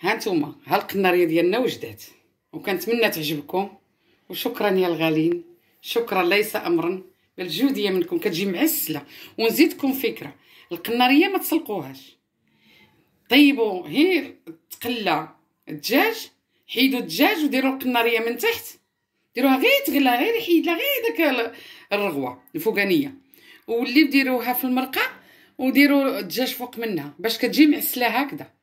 هانتوما ها القناريه ديالنا وجدات، وكنتمنى تعجبكم. وشكرا يا الغالين، شكرا ليس امرا بل جوديه منكم. كتجي معسله. ونزيدكم فكره، القناريه ما تسلقوهاش، طيبوا غير تقلى الدجاج، حيدوا الدجاج وديروا القناريه من تحت، ديروها غير تغلى، غير يحيد لها غير داك الرغوه الفوقانيه، واللي ديروها في المرقه وديروا الدجاج فوق منها باش كتجي معسله هكذا.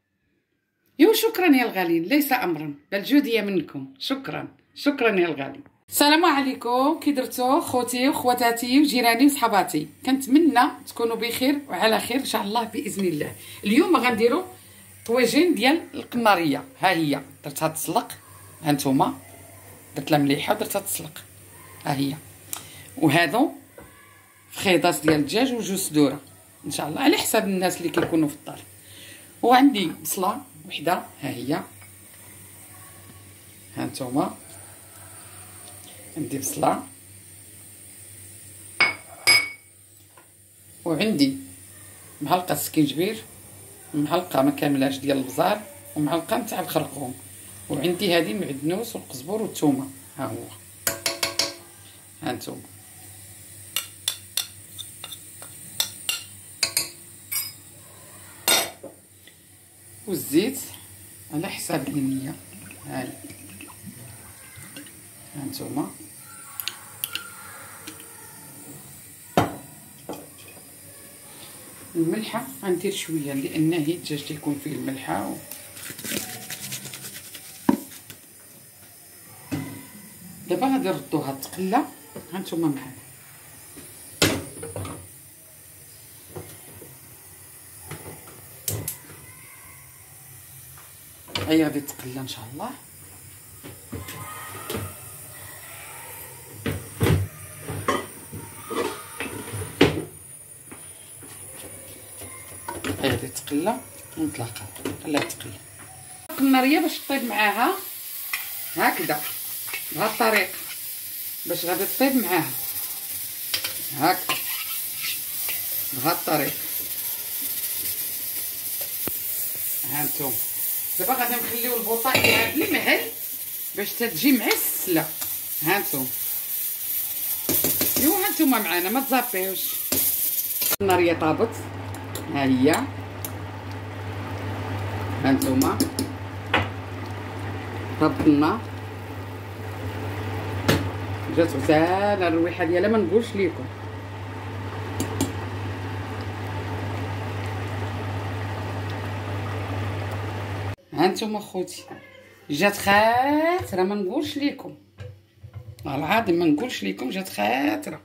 شكرا يا الغالين، ليس امرا بل جوديه منكم. شكرا يا الغالين. السلام عليكم، كي درتو خوتي وخواتاتي وجيراني وصحباتي؟ كنتمنى تكونوا بخير وعلى خير ان شاء الله باذن الله. اليوم غنديروا طويجين ديال القناريه. ها هي درتها تسلق، هانتوما درت لها مليحه ودرتها تسلق، ها هي. وهادو فخيضات ديال الدجاج وجوج صدوره ان شاء الله على حساب الناس اللي كيكونوا في الدار. وعندي بصله وحده، ها هي، هانتوما عندي بصله، وعندي معلقه سكينجبير، معلقه ما كاملاش ديال البزار، ومعلقه نتاع الخرقوم، وعندي هذه معدنوس والقزبر والثومه، ها هو هانتوما. والزيت على حساب النيه، هاي هانتوما. الملحه غندير شويه لان هي الدجاج تيكون فيه الملحه دابا غادي نردوها تقلى، هانتوما معايا. هي غادي تقلى ان شاء الله. غادي تقلى ونطلقها، خليها تقلى. القناريه باش طيب معاها هكذا بهاد الطريقه، باش غادي طيب معاها هكا بهاد الطريقه. هانتوما دابا غادي نخليو البوطه ديالها بالمهل باش تجي معسله، هانتوما. هانتوما معانا ما تزابيوش. القناريه طابت، ها هي، هانتوما طابت النار، جات غزاله الريحه ديالها ما نقولش ليكم. هانتوما خوتي جات خاطره ما نقولش ليكم، والله العظيم ما نقولش ليكم، جات خاطره.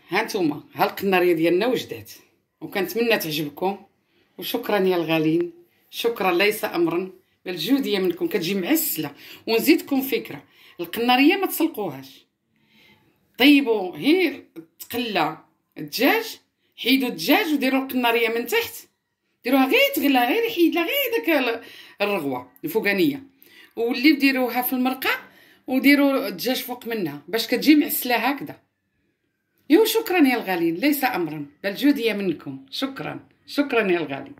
هانتوما ها القناريه ديالنا وجدات، وكنتمنى تعجبكم. وشكرا يا الغالين، شكرا ليس امرا بل جوديه منكم. كتجي معسله. ونزيدكم فكره، القناريه ما تسلقوهاش، طيبوا غير تقلى الدجاج، حيدوا الدجاج وديروا القناريه من تحت، ديروها غير تغلى، غير يحيد لها غير داك الرغوه الفوقانيه، واللي ديروها في المرقه وديروا الدجاج فوق منها باش كتجي معسله هكذا. شكرا يا الغالين، ليس امرا بل جوديه منكم. شكرا يا الغالين.